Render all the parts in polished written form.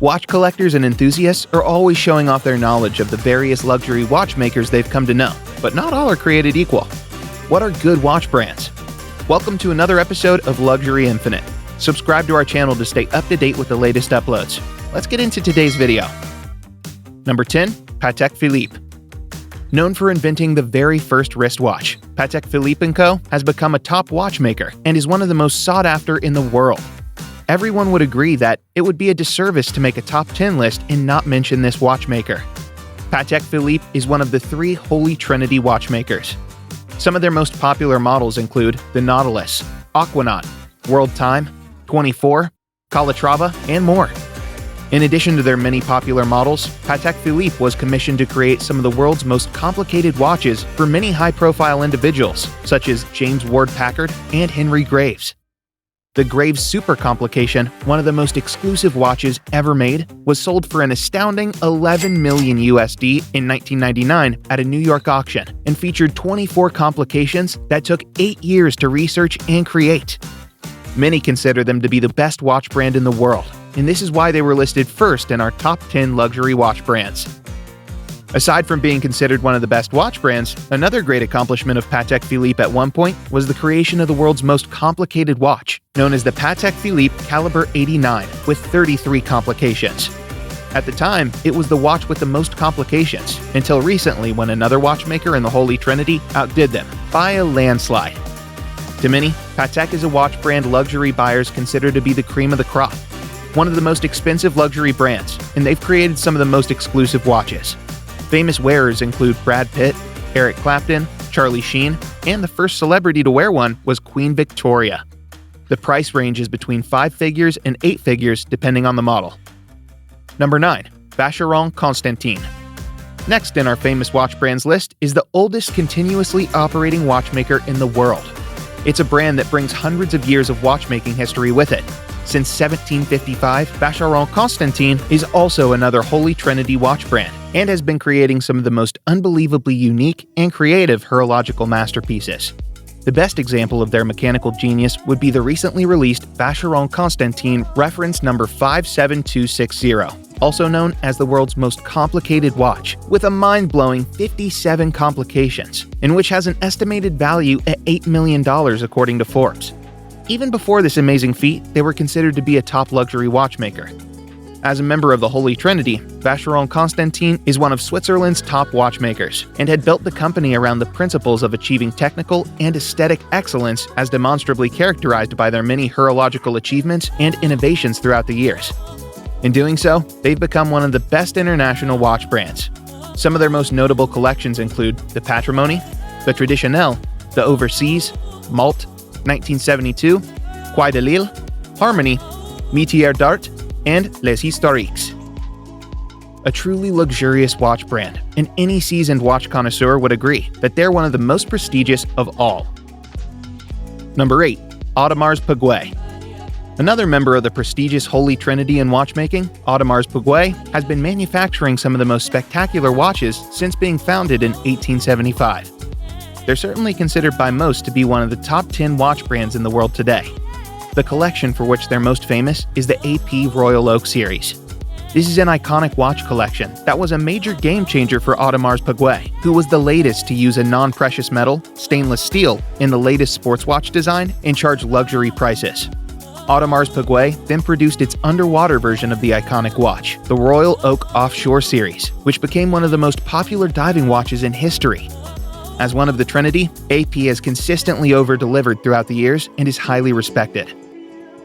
Watch collectors and enthusiasts are always showing off their knowledge of the various luxury watchmakers they've come to know, but not all are created equal. What are good watch brands? Welcome to another episode of Luxury Infinite. Subscribe to our channel to stay up to date with the latest uploads. Let's get into today's video. Number 10. Patek Philippe. Known for inventing the very first wristwatch, Patek Philippe & Co. has become a top watchmaker and is one of the most sought after in the world. Everyone would agree that it would be a disservice to make a top 10 list and not mention this watchmaker. Patek Philippe is one of the three Holy Trinity watchmakers. Some of their most popular models include the Nautilus, Aquanaut, World Time, 24, Calatrava, and more. In addition to their many popular models, Patek Philippe was commissioned to create some of the world's most complicated watches for many high-profile individuals, such as James Ward Packard and Henry Graves. The Graves Super Complication, one of the most exclusive watches ever made, was sold for an astounding $11 million USD in 1999 at a New York auction and featured 24 complications that took 8 years to research and create. Many consider them to be the best watch brand in the world, and this is why they were listed first in our top 10 luxury watch brands. Aside from being considered one of the best watch brands, another great accomplishment of Patek Philippe at one point was the creation of the world's most complicated watch, known as the Patek Philippe Calibre 89, with 33 complications. At the time, it was the watch with the most complications, until recently when another watchmaker in the Holy Trinity outdid them by a landslide. To many, Patek is a watch brand luxury buyers consider to be the cream of the crop, one of the most expensive luxury brands, and they've created some of the most exclusive watches. Famous wearers include Brad Pitt, Eric Clapton, Charlie Sheen, and the first celebrity to wear one was Queen Victoria. The price range is between 5 figures and 8 figures depending on the model. Number 9. Vacheron Constantin. Next in our famous watch brands list is the oldest continuously operating watchmaker in the world. It's a brand that brings hundreds of years of watchmaking history with it. Since 1755, Vacheron Constantin is also another Holy Trinity watch brand and has been creating some of the most unbelievably unique and creative horological masterpieces. The best example of their mechanical genius would be the recently released Vacheron Constantin reference number 57260, also known as the world's most complicated watch, with a mind-blowing 57 complications, and which has an estimated value at $8 million according to Forbes. Even before this amazing feat, they were considered to be a top luxury watchmaker. As a member of the Holy Trinity, Vacheron Constantin is one of Switzerland's top watchmakers and had built the company around the principles of achieving technical and aesthetic excellence as demonstrably characterized by their many horological achievements and innovations throughout the years. In doing so, they've become one of the best international watch brands. Some of their most notable collections include the Patrimony, the Traditionnel, the Overseas, Malte, 1972, Quai de Lille, Harmony, Métier d'Art, and Les Historiques. A truly luxurious watch brand, and any seasoned watch connoisseur would agree that they're one of the most prestigious of all. Number 8. Audemars Piguet. Another member of the prestigious Holy Trinity in watchmaking, Audemars Piguet has been manufacturing some of the most spectacular watches since being founded in 1875. They're certainly considered by most to be one of the top 10 watch brands in the world today. The collection for which they're most famous is the AP Royal Oak series. This is an iconic watch collection that was a major game changer for Audemars Piguet, who was the latest to use a non-precious metal, stainless steel, in the latest sports watch design and charge luxury prices. Audemars Piguet then produced its underwater version of the iconic watch, the Royal Oak Offshore series, which became one of the most popular diving watches in history. As one of the Trinity, AP has consistently over-delivered throughout the years and is highly respected.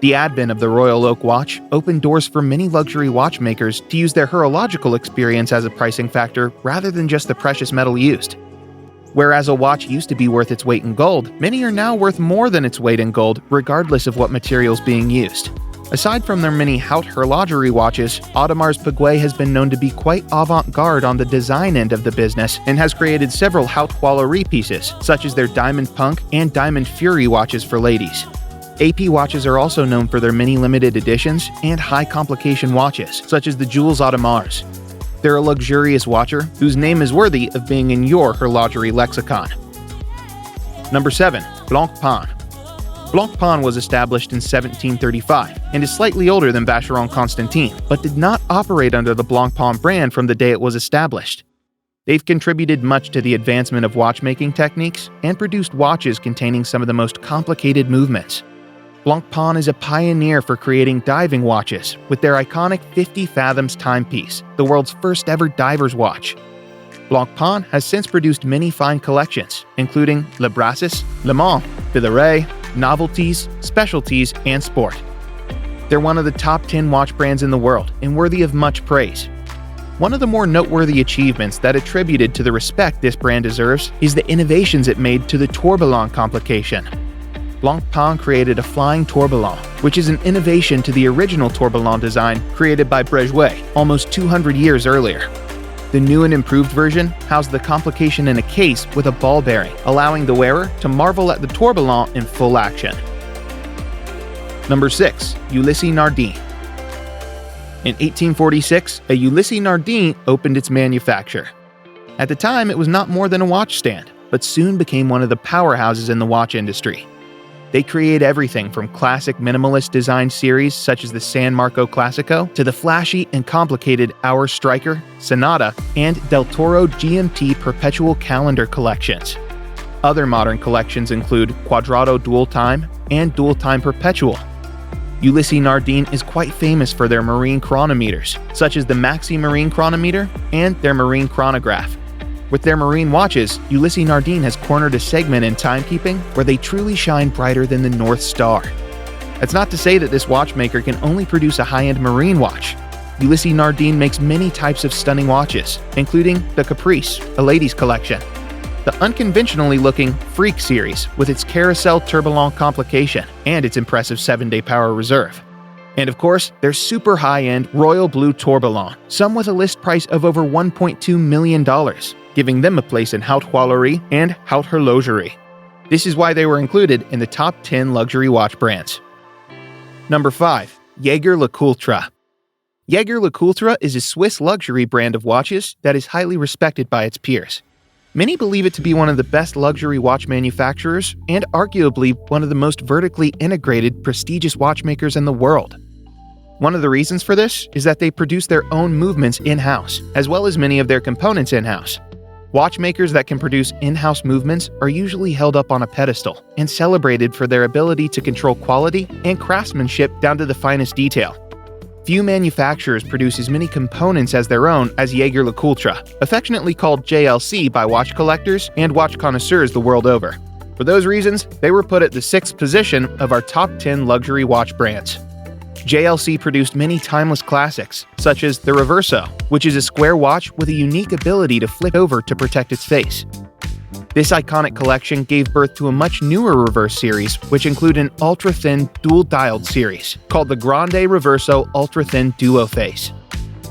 The advent of the Royal Oak watch opened doors for many luxury watchmakers to use their horological experience as a pricing factor rather than just the precious metal used. Whereas a watch used to be worth its weight in gold, many are now worth more than its weight in gold regardless of what materials being used. Aside from their many haute horlogerie watches, Audemars Piguet has been known to be quite avant-garde on the design end of the business and has created several haute joaillerie pieces, such as their Diamond Punk and Diamond Fury watches for ladies. AP watches are also known for their many limited editions and high-complication watches, such as the Jules Audemars. They're a luxurious watcher whose name is worthy of being in your horlogerie lexicon. Number 7. Blancpain. Blancpain was established in 1735 and is slightly older than Vacheron Constantin, but did not operate under the Blancpain brand from the day it was established. They've contributed much to the advancement of watchmaking techniques and produced watches containing some of the most complicated movements. Blancpain is a pioneer for creating diving watches with their iconic 50 fathoms timepiece, the world's first ever diver's watch. Blancpain has since produced many fine collections, including Le Brassis, Le Mans, Villeray, Novelties, Specialties, and Sport. They're one of the top 10 watch brands in the world and worthy of much praise. One of the more noteworthy achievements that attributed to the respect this brand deserves is the innovations it made to the tourbillon complication. Blancpain created a flying tourbillon, which is an innovation to the original tourbillon design created by Breguet almost 200 years earlier. The new and improved version housed the complication in a case with a ball bearing, allowing the wearer to marvel at the tourbillon in full action. Number 6. Ulysse Nardin. In 1846, a Ulysse Nardin opened its manufacture. At the time, it was not more than a watch stand, but soon became one of the powerhouses in the watch industry. They create everything from classic minimalist design series such as the San Marco Classico to the flashy and complicated Hour Striker, Sonata, and Del Toro GMT Perpetual Calendar collections. Other modern collections include Quadrato Dual Time and Dual Time Perpetual. Ulysse Nardin is quite famous for their marine chronometers, such as the Maxi Marine Chronometer and their Marine Chronograph. With their marine watches, Ulysse Nardin has cornered a segment in timekeeping where they truly shine brighter than the North Star. That's not to say that this watchmaker can only produce a high-end marine watch. Ulysse Nardin makes many types of stunning watches, including the Caprice, a ladies' collection, the unconventionally looking Freak series with its carousel tourbillon complication and its impressive 7-day power reserve. And of course, their super high-end Royal Blue tourbillon, some with a list price of over $1.2 million, giving them a place in Haute Joaillerie and Haute Horlogerie. This is why they were included in the top 10 luxury watch brands. Number 5. 𝐦𝐤𝐤𝐞. 𝐦𝐤𝐤𝐞 is a Swiss luxury brand of watches that is highly respected by its peers. Many believe it to be one of the best luxury watch manufacturers and arguably one of the most vertically integrated, prestigious watchmakers in the world. One of the reasons for this is that they produce their own movements in-house, as well as many of their components in-house. Watchmakers that can produce in-house movements are usually held up on a pedestal and celebrated for their ability to control quality and craftsmanship down to the finest detail. Few manufacturers produce as many components as their own as 𝐦𝐤𝐤𝐞, affectionately called JLC by watch collectors and watch connoisseurs the world over. For those reasons, they were put at the 6th position of our top 10 luxury watch brands. JLC produced many timeless classics, such as the Reverso, which is a square watch with a unique ability to flip over to protect its face. This iconic collection gave birth to a much newer reverse series, which include an ultra-thin dual-dialed series, called the Grande Reverso Ultra-Thin Duo Face.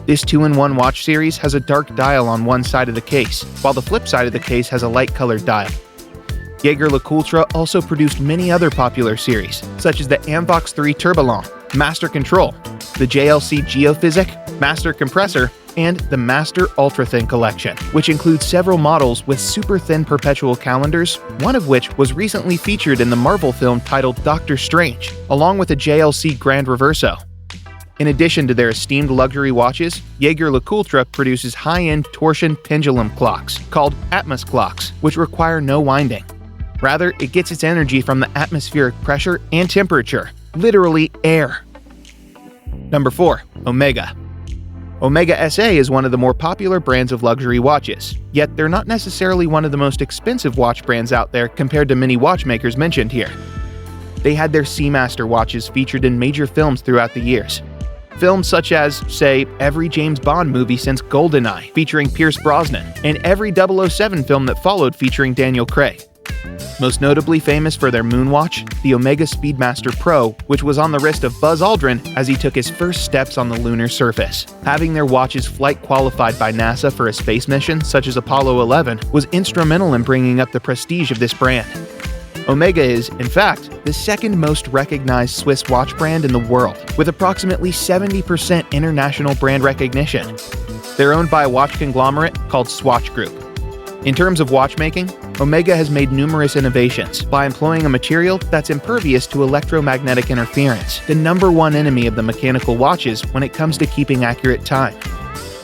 This 2-in-1 watch series has a dark dial on one side of the case, while the flip side of the case has a light-colored dial. 𝐦𝐤𝐤𝐞 also produced many other popular series, such as the Amvox 3 Tourbillon, Master Control, the JLC Geophysic, Master Compressor, and the Master Ultra-Thin collection, which includes several models with super thin perpetual calendars, one of which was recently featured in the Marvel film titled Doctor Strange, along with a JLC Grand Reverso. In addition to their esteemed luxury watches, 𝐦𝐤𝐤𝐞 produces high-end torsion pendulum clocks called Atmos clocks, which require no winding. Rather, it gets its energy from the atmospheric pressure and temperature, literally air. Number 4. Omega. Omega SA is one of the more popular brands of luxury watches, yet they're not necessarily one of the most expensive watch brands out there compared to many watchmakers mentioned here. They had their Seamaster watches featured in major films throughout the years. Films such as, say, every James Bond movie since GoldenEye featuring Pierce Brosnan, and every 007 film that followed featuring Daniel Craig. Most notably famous for their moonwatch, the Omega Speedmaster Pro, which was on the wrist of Buzz Aldrin as he took his first steps on the lunar surface. Having their watches flight qualified by NASA for a space mission, such as Apollo 11, was instrumental in bringing up the prestige of this brand. Omega is, in fact, the second most recognized Swiss watch brand in the world, with approximately 70% international brand recognition. They're owned by a watch conglomerate called Swatch Group. In terms of watchmaking, Omega has made numerous innovations by employing a material that's impervious to electromagnetic interference, the #1 enemy of the mechanical watches when it comes to keeping accurate time.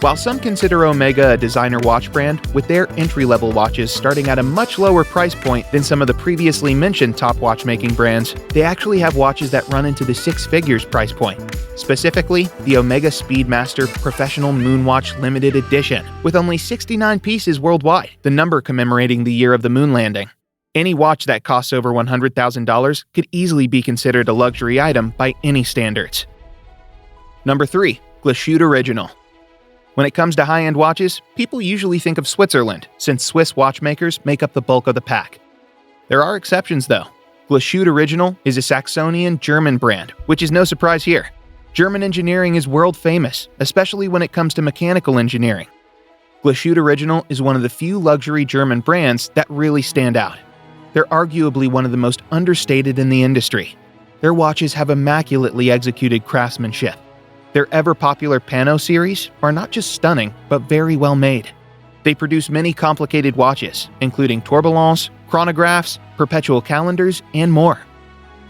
While some consider Omega a designer watch brand, with their entry-level watches starting at a much lower price point than some of the previously mentioned top watchmaking brands, they actually have watches that run into the 6 figures price point. Specifically, the Omega Speedmaster Professional Moonwatch Limited Edition, with only 69 pieces worldwide, the number commemorating the year of the moon landing. Any watch that costs over $100,000 could easily be considered a luxury item by any standards. Number 3. 𝐦𝐨𝐬𝐤𝐞 Original. When it comes to high-end watches, people usually think of Switzerland, since Swiss watchmakers make up the bulk of the pack. There are exceptions though. 𝐦𝐨𝐬𝐤𝐞 Original is a Saxonian-German brand, which is no surprise here. German engineering is world famous, especially when it comes to mechanical engineering. 𝐦𝐨𝐬𝐤𝐞 Original is one of the few luxury German brands that really stand out. They're arguably one of the most understated in the industry. Their watches have immaculately executed craftsmanship. Their ever-popular Pano series are not just stunning, but very well made. They produce many complicated watches, including tourbillons, chronographs, perpetual calendars, and more.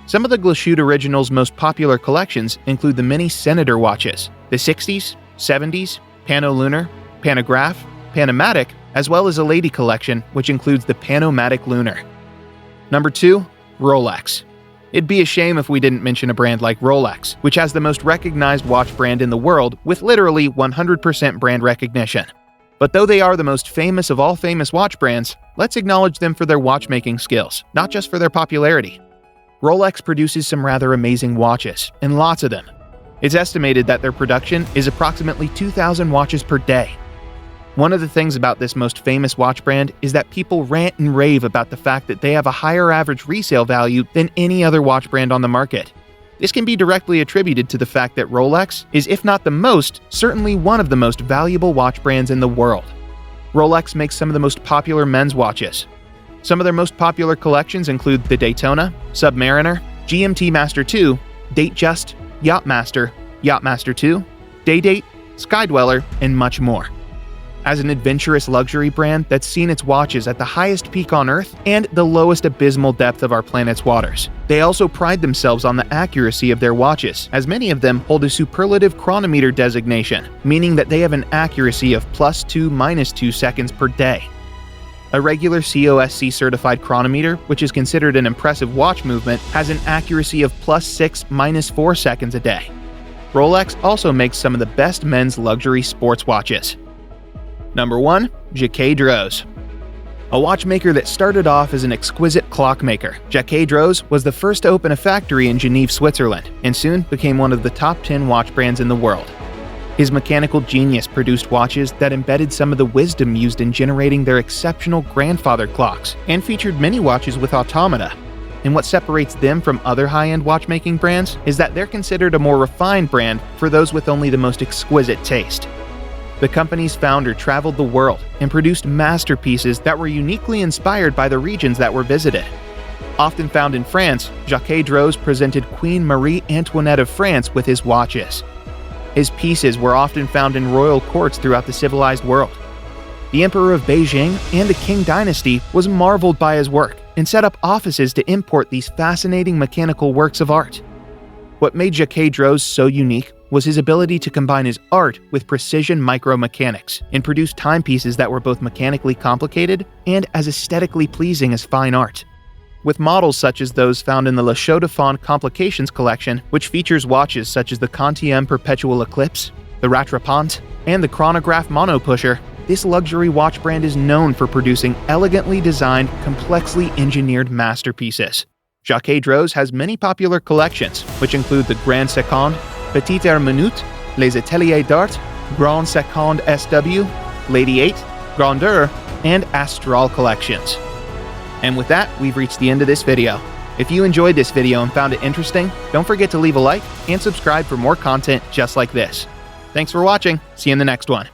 Some of the 𝐦𝐨𝐤𝐞 Original's most popular collections include the many Senator watches, the 60s, 70s, Pano Lunar, Panograph, Panomatic, as well as a lady collection, which includes the Panomatic Lunar. Number 2. Rolex. It'd be a shame if we didn't mention a brand like Rolex, which has the most recognized watch brand in the world with literally 100% brand recognition. But though they are the most famous of all famous watch brands, let's acknowledge them for their watchmaking skills, not just for their popularity. Rolex produces some rather amazing watches, and lots of them. It's estimated that their production is approximately 2,000 watches per day. One of the things about this most famous watch brand is that people rant and rave about the fact that they have a higher average resale value than any other watch brand on the market. This can be directly attributed to the fact that Rolex is, if not the most, certainly one of the most valuable watch brands in the world. Rolex makes some of the most popular men's watches. Some of their most popular collections include the Daytona, Submariner, GMT Master 2, Datejust, Yachtmaster, Yachtmaster 2, Daydate, Skydweller, and much more. As an adventurous luxury brand that's seen its watches at the highest peak on Earth and the lowest abysmal depth of our planet's waters, they also pride themselves on the accuracy of their watches, as many of them hold a superlative chronometer designation, meaning that they have an accuracy of +2 - 2 seconds per day. A regular COSC certified chronometer, which is considered an impressive watch movement, has an accuracy of +6 - 4 seconds a day. Rolex also makes some of the best men's luxury sports watches. Number 1. 𝐦𝐤𝐤𝐬. A watchmaker that started off as an exquisite clockmaker, 𝐦𝐤𝐤𝐬 was the first to open a factory in Geneva, Switzerland, and soon became one of the top 10 watch brands in the world. His mechanical genius produced watches that embedded some of the wisdom used in generating their exceptional grandfather clocks, and featured many watches with automata. And what separates them from other high-end watchmaking brands is that they're considered a more refined brand for those with only the most exquisite taste. The company's founder traveled the world and produced masterpieces that were uniquely inspired by the regions that were visited. Often found in France, 𝐦𝐤𝐤𝐬 presented Queen Marie Antoinette of France with his watches. His pieces were often found in royal courts throughout the civilized world. The Emperor of Beijing and the Qing dynasty was marveled by his work and set up offices to import these fascinating mechanical works of art. What made 𝐦𝐤𝐤𝐬 so unique was his ability to combine his art with precision micromechanics and produce timepieces that were both mechanically complicated and as aesthetically pleasing as fine art. With models such as those found in the Le Chaux de Fonds Complications collection, which features watches such as the Quantième Perpetual Eclipse, the Rattrapante, and the Chronograph Monopusher, this luxury watch brand is known for producing elegantly designed, complexly engineered masterpieces. 𝐦𝐤𝐤𝐬𝐬 has many popular collections, which include the Grand Seconde, Petite Heure Minute, Les Ateliers d'Art, Grand Seconde SW, Lady 8, Grandeur, and Astral collections. And with that, we've reached the end of this video. If you enjoyed this video and found it interesting, don't forget to leave a like and subscribe for more content just like this. Thanks for watching. See you in the next one.